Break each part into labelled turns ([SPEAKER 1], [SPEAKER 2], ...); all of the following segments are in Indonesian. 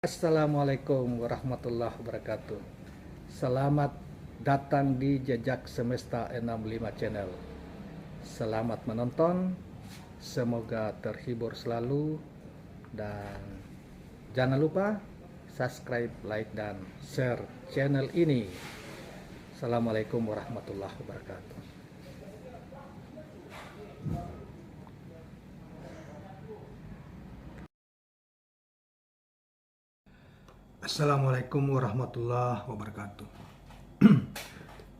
[SPEAKER 1] Assalamualaikum warahmatullahi wabarakatuh. Selamat datang di Jejak Semesta 65 Channel. Selamat menonton. Semoga terhibur selalu dan jangan lupa subscribe, like dan share channel ini. Assalamualaikum warahmatullahi wabarakatuh. Assalamualaikum warahmatullahi wabarakatuh.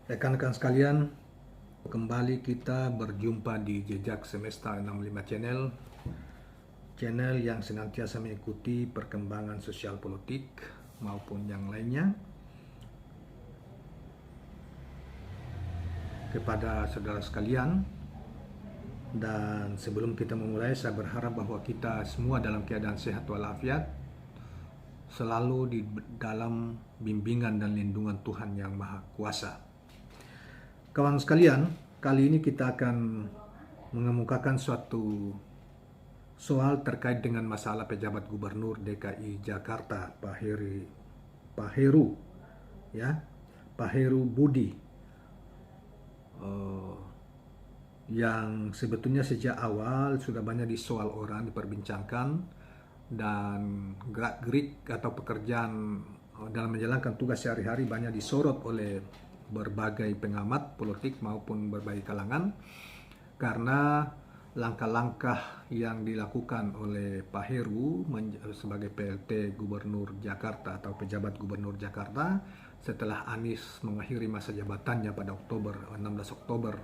[SPEAKER 1] Rekan-rekan sekalian, kembali kita berjumpa di Jejak Semesta 65 Channel yang senantiasa mengikuti perkembangan sosial politik maupun yang lainnya. Kepada saudara sekalian, dan sebelum kita memulai, saya berharap bahwa kita semua dalam keadaan sehat walafiat, selalu di dalam bimbingan dan lindungan Tuhan Yang Maha Kuasa. Kawan sekalian, kali ini kita akan mengemukakan suatu soal terkait dengan masalah pejabat Gubernur DKI Jakarta, Pak Heru Budi, yang sebetulnya sejak awal sudah banyak disoal orang, diperbincangkan, dan gerak-gerik atau pekerjaan dalam menjalankan tugas sehari-hari banyak disorot oleh berbagai pengamat politik maupun berbagai kalangan, karena langkah-langkah yang dilakukan oleh Pak Heru sebagai PLT Gubernur Jakarta atau pejabat Gubernur Jakarta setelah Anies mengakhiri masa jabatannya pada 16 Oktober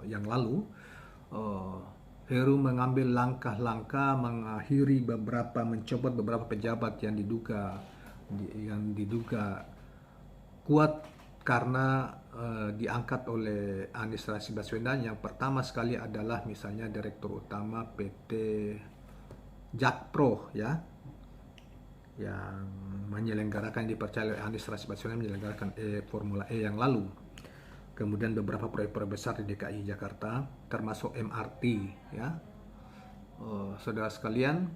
[SPEAKER 1] yang lalu. Heru mengambil langkah-langkah mencopot beberapa pejabat yang diduga kuat karena diangkat oleh Anies Rashid Baswedan. Yang pertama sekali adalah misalnya Direktur Utama PT Jakpro yang menyelenggarakan, dipercaya oleh Anies Rashid Baswedan menyelenggarakan Formula E yang lalu. Kemudian beberapa proyek-proyek besar di DKI Jakarta, termasuk MRT. Saudara sekalian,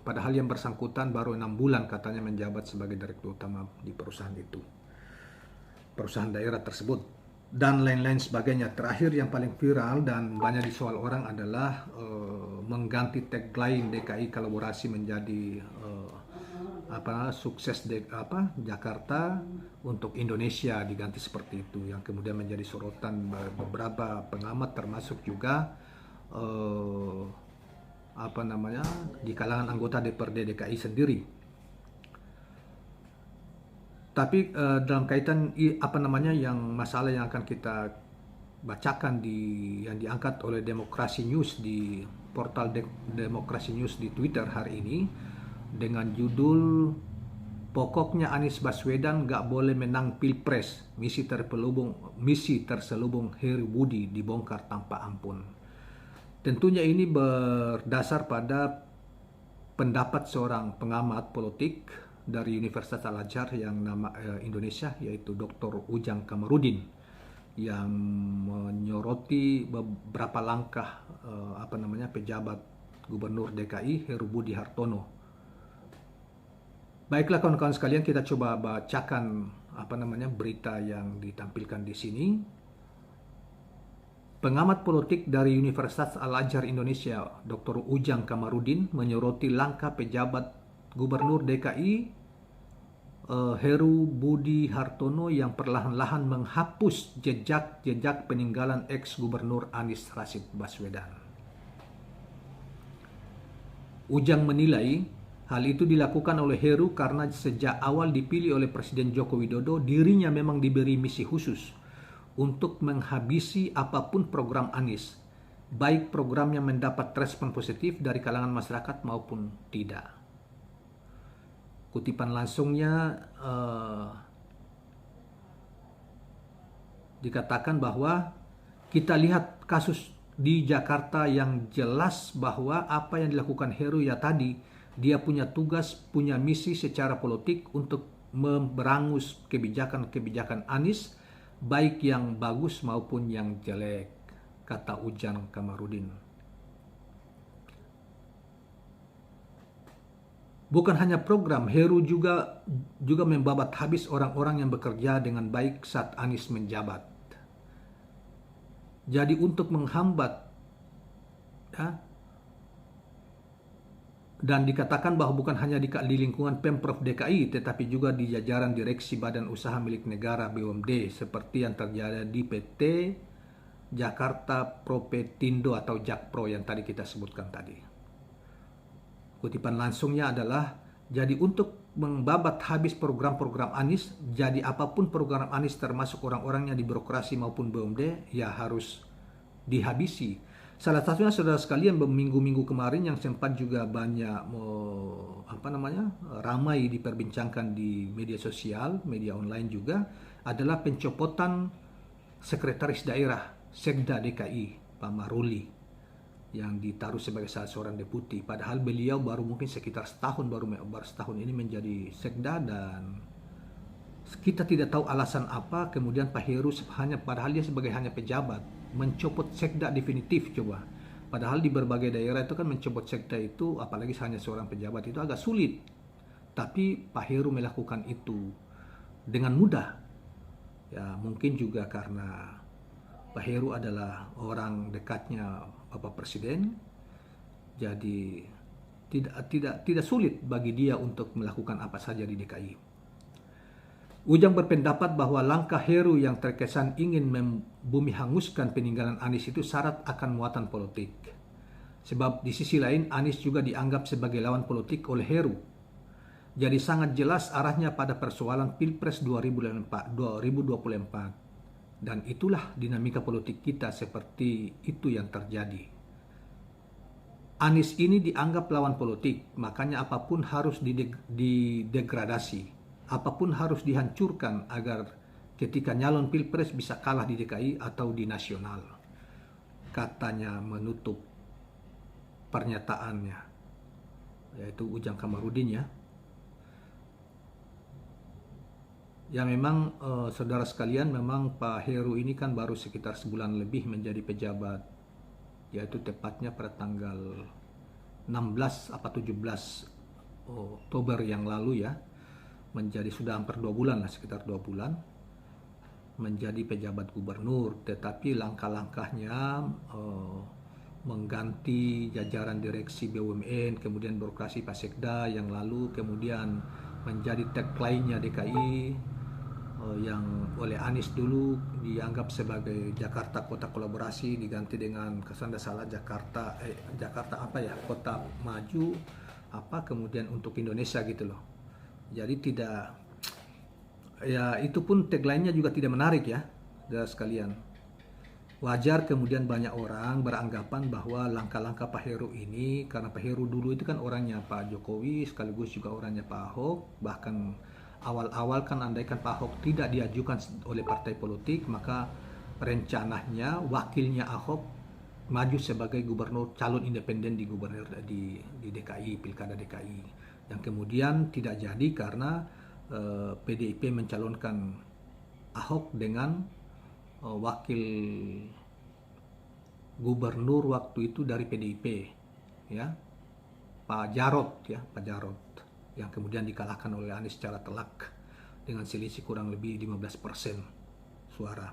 [SPEAKER 1] padahal yang bersangkutan baru 6 bulan katanya menjabat sebagai direktur utama di perusahaan daerah tersebut, dan lain-lain sebagainya. Terakhir yang paling viral dan banyak disoal orang adalah mengganti tagline DKI kolaborasi menjadi sukses Jakarta untuk Indonesia, diganti seperti itu, yang kemudian menjadi sorotan beberapa pengamat, termasuk juga di kalangan anggota DPRD DKI sendiri. Tapi dalam kaitan yang masalah yang akan kita bacakan yang diangkat oleh Demokrasi News di portal Demokrasi News di Twitter hari ini, dengan judul "Pokoknya Anies Baswedan gak boleh menang Pilpres, misi terselubung Heru Budi dibongkar tanpa ampun." Tentunya ini berdasar pada pendapat seorang pengamat politik dari Universitas Al-Azhar yang Indonesia, yaitu Dr. Ujang Kamarudin, yang menyoroti beberapa langkah pejabat Gubernur DKI Heru Budi Hartono. Baiklah kawan-kawan sekalian, kita coba bacakan berita yang ditampilkan di sini. Pengamat politik dari Universitas Al-Azhar Indonesia, Dr. Ujang Kamarudin, menyoroti langkah pejabat Gubernur DKI Heru Budi Hartono yang perlahan-lahan menghapus jejak peninggalan ex-gubernur Anies Rashid Baswedan. Ujang menilai hal itu dilakukan oleh Heru karena sejak awal dipilih oleh Presiden Joko Widodo, dirinya memang diberi misi khusus untuk menghabisi apapun program Anies, baik programnya mendapat respon positif dari kalangan masyarakat maupun tidak. Kutipan langsungnya dikatakan bahwa kita lihat kasus di Jakarta yang jelas bahwa apa yang dilakukan Heru tadi, dia punya tugas, punya misi secara politik untuk memberangus kebijakan Anies, baik yang bagus maupun yang jelek, kata Ujang Kamarudin. Bukan hanya program, Heru juga membabat habis orang-orang yang bekerja dengan baik saat Anies menjabat. Jadi untuk menghambat, ya, dan dikatakan bahwa bukan hanya di lingkungan Pemprov DKI, tetapi juga di jajaran direksi badan usaha milik negara BUMD, seperti yang terjadi di PT Jakarta Propetindo atau Jakpro yang tadi kita sebutkan tadi. Kutipan langsungnya adalah, jadi untuk membabat habis program-program Anies, jadi apapun program Anies termasuk orang-orangnya di birokrasi maupun BUMD, ya harus dihabisi. Salah satunya saudara sekalian, minggu-minggu kemarin yang sempat juga banyak ramai diperbincangkan di media sosial, media online juga, adalah pencopotan sekretaris daerah Sekda DKI Pak Maruli yang ditaruh sebagai salah seorang deputi, padahal beliau baru mungkin sekitar setahun baru setahun ini menjadi sekda, dan kita tidak tahu alasan apa kemudian Pak Heru padahal dia sebagai hanya pejabat mencopot sekda definitif. Coba, padahal di berbagai daerah itu kan mencopot sekda itu, apalagi hanya seorang pejabat, itu agak sulit, tapi Pak Heru melakukan itu dengan mudah. Ya mungkin juga karena Pak Heru adalah orang dekatnya Bapak Presiden, jadi tidak sulit bagi dia untuk melakukan apa saja di DKI. Ujang berpendapat bahwa langkah Heru yang terkesan ingin membumi hanguskan peninggalan Anies itu syarat akan muatan politik. Sebab di sisi lain Anies juga dianggap sebagai lawan politik oleh Heru. Jadi sangat jelas arahnya pada persoalan Pilpres 2024. Dan itulah dinamika politik kita, seperti itu yang terjadi. Anies ini dianggap lawan politik, makanya apapun harus didegradasi, apapun harus dihancurkan agar ketika nyalon Pilpres bisa kalah di DKI atau di nasional. Katanya menutup pernyataannya, yaitu Ujang Komarudin ya. Ya memang saudara sekalian, memang Pak Heru ini kan baru sekitar sebulan lebih menjadi pejabat, yaitu tepatnya pada tanggal 16 apa 17 Oktober yang lalu ya, menjadi sudah hampir 2 bulan lah, sekitar 2 bulan menjadi pejabat gubernur. Tetapi langkah-langkahnya mengganti jajaran direksi BUMN, kemudian birokrasi Pak Sekda yang lalu, kemudian menjadi tagline-nya DKI yang oleh Anies dulu dianggap sebagai Jakarta Kota Kolaborasi, diganti dengan kesan salah Jakarta Kota Maju kemudian untuk Indonesia gitu loh. Jadi tidak, ya itu pun tagline-nya juga tidak menarik ya saudara sekalian. Wajar kemudian banyak orang beranggapan bahwa langkah-langkah Pak Heru ini, karena Pak Heru dulu itu kan orangnya Pak Jokowi sekaligus juga orangnya Pak Ahok, bahkan awal-awal kan andaikan Pak Ahok tidak diajukan oleh partai politik, maka rencananya wakilnya Ahok maju sebagai gubernur, calon independen di gubernur di DKI, Pilkada DKI, yang kemudian tidak jadi karena PDIP mencalonkan Ahok dengan wakil gubernur waktu itu dari PDIP ya, Pak Jarod, yang kemudian dikalahkan oleh Anies secara telak dengan selisih kurang lebih 15% suara.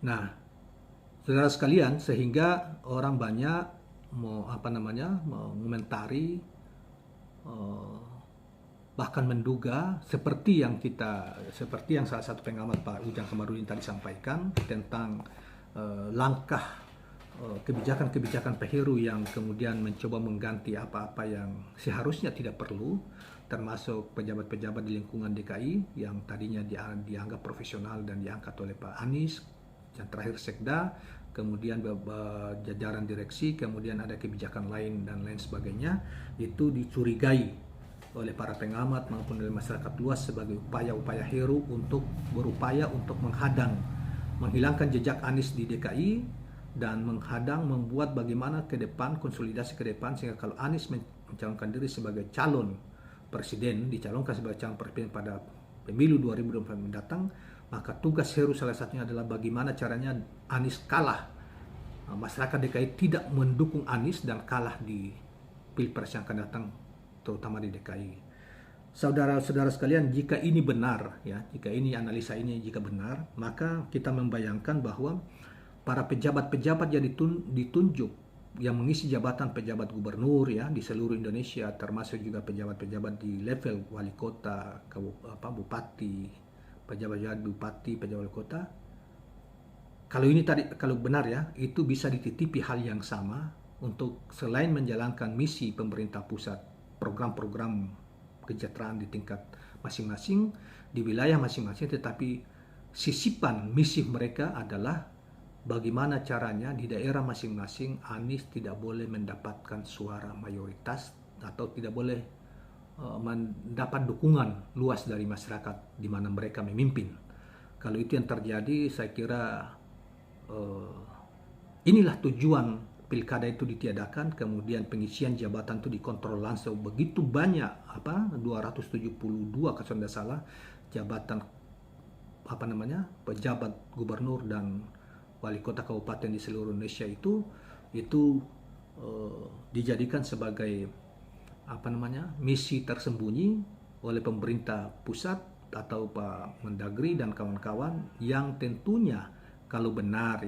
[SPEAKER 1] Nah, saudara sekalian, sehingga orang banyak mengomentari, bahkan menduga seperti yang salah satu pengamat Pak Ujang Komarudin tadi sampaikan tentang langkah kebijakan-kebijakan Pak Heru yang kemudian mencoba mengganti apa-apa yang seharusnya tidak perlu, termasuk pejabat-pejabat di lingkungan DKI yang tadinya dianggap profesional dan diangkat oleh Pak Anies, yang terakhir Sekda, kemudian jajaran direksi, kemudian ada kebijakan lain dan lain sebagainya. Itu dicurigai oleh para pengamat maupun oleh masyarakat luas sebagai upaya-upaya Heru untuk berupaya untuk menghilangkan jejak Anies di DKI, dan membuat bagaimana ke depan, konsolidasi ke depan, sehingga kalau Anies mencalonkan diri sebagai calon presiden, dicalonkan sebagai calon presiden pada pemilu 2024 mendatang, maka tugas Heru salah satunya adalah bagaimana caranya Anies kalah, masyarakat DKI tidak mendukung Anies dan kalah di Pilpres yang akan datang terutama di DKI. Saudara-saudara sekalian, jika ini benar, ya, jika ini analisa ini jika benar, maka kita membayangkan bahwa para pejabat-pejabat yang ditunjuk yang mengisi jabatan pejabat gubernur ya di seluruh Indonesia, termasuk juga pejabat-pejabat di level wali kota, bupati, pejabat-pejabat bupati, pejabat wali kota. Kalau benar ya, itu bisa dititipi hal yang sama untuk selain menjalankan misi pemerintah pusat, program-program kesejahteraan di tingkat masing-masing di wilayah masing-masing, tetapi sisipan misi mereka adalah bagaimana caranya di daerah masing-masing Anies tidak boleh mendapatkan suara mayoritas atau tidak boleh mendapat dukungan luas dari masyarakat di mana mereka memimpin. Kalau itu yang terjadi, saya kira inilah tujuan pilkada itu ditiadakan, kemudian pengisian jabatan itu dikontrol langsung. Begitu banyak 272 kalau tidak salah jabatan pejabat gubernur dan wali kota kabupaten di seluruh Indonesia itu dijadikan sebagai misi tersembunyi oleh pemerintah pusat atau Pak Mendagri dan kawan-kawan, yang tentunya kalau benar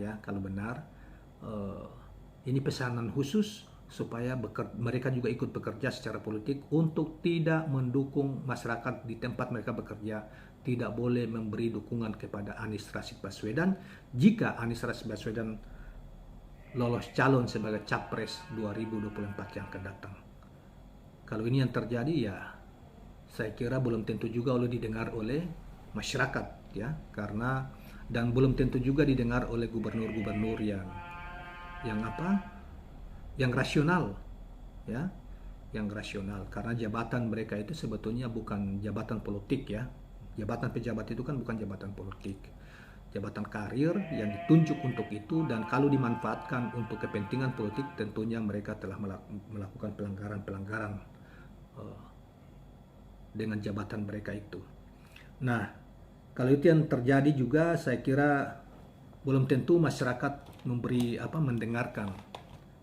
[SPEAKER 1] ini pesanan khusus supaya mereka juga ikut bekerja secara politik untuk tidak mendukung masyarakat di tempat mereka bekerja, tidak boleh memberi dukungan kepada Anies Rashid Baswedan jika Anies Rashid Baswedan lolos calon sebagai capres 2024 yang akan datang. Kalau ini yang terjadi, ya saya kira belum tentu juga didengar oleh masyarakat ya, karena dan belum tentu juga didengar oleh gubernur-gubernur yang rasional ya, yang rasional, karena jabatan mereka itu sebetulnya bukan jabatan politik ya. Jabatan pejabat itu kan bukan jabatan politik, jabatan karir yang ditunjuk untuk itu, dan kalau dimanfaatkan untuk kepentingan politik tentunya mereka telah melakukan pelanggaran-pelanggaran dengan jabatan mereka itu. Nah, kalau itu yang terjadi juga, saya kira belum tentu masyarakat mendengarkan,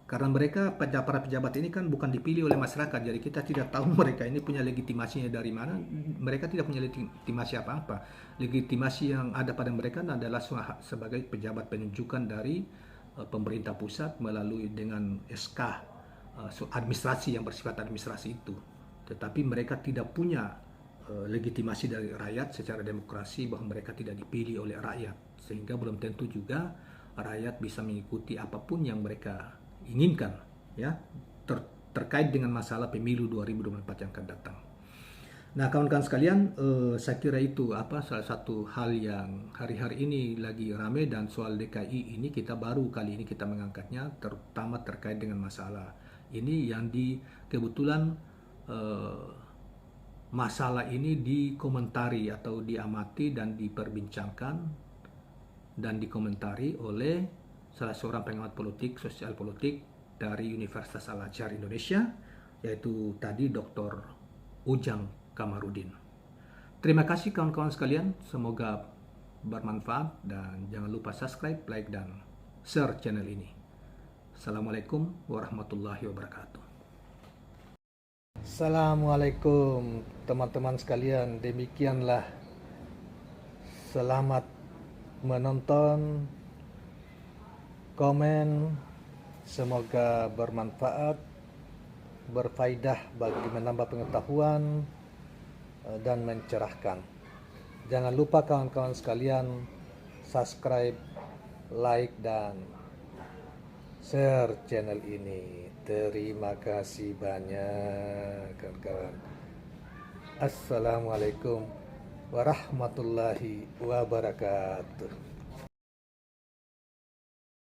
[SPEAKER 1] karena mereka para pejabat ini kan bukan dipilih oleh masyarakat, jadi kita tidak tahu mereka ini punya legitimasinya dari mana. Mereka tidak punya legitimasi apa-apa. Legitimasi yang ada pada mereka adalah sebagai pejabat penunjukan dari pemerintah pusat melalui dengan SK administrasi yang bersifat administrasi itu. Tetapi mereka tidak punya legitimasi dari rakyat secara demokrasi, bahwa mereka tidak dipilih oleh rakyat, sehingga belum tentu juga rakyat bisa mengikuti apapun yang mereka inginkan ya, terkait dengan masalah pemilu 2024 yang akan datang. Nah, kawan-kawan sekalian, saya kira itu salah satu hal yang hari-hari ini lagi ramai, dan soal DKI ini baru kali ini kita mengangkatnya, terutama terkait dengan masalah ini yang kebetulan masalah ini dikomentari atau diamati dan diperbincangkan dan dikomentari oleh salah seorang pengamat politik, sosial politik dari Universitas Al-Azhar Indonesia, yaitu tadi Dr. Ujang Kamarudin. Terima kasih kawan-kawan sekalian, semoga bermanfaat, dan jangan lupa subscribe, like, dan share channel ini. Assalamualaikum warahmatullahi wabarakatuh. Assalamualaikum teman-teman sekalian, demikianlah, selamat menonton, komen, semoga bermanfaat, berfaedah bagi menambah pengetahuan dan mencerahkan. Jangan lupa kawan-kawan sekalian subscribe, like, dan share channel ini. Terima kasih banyak kawan-kawan. Assalamualaikum warahmatullahi wabarakatuh.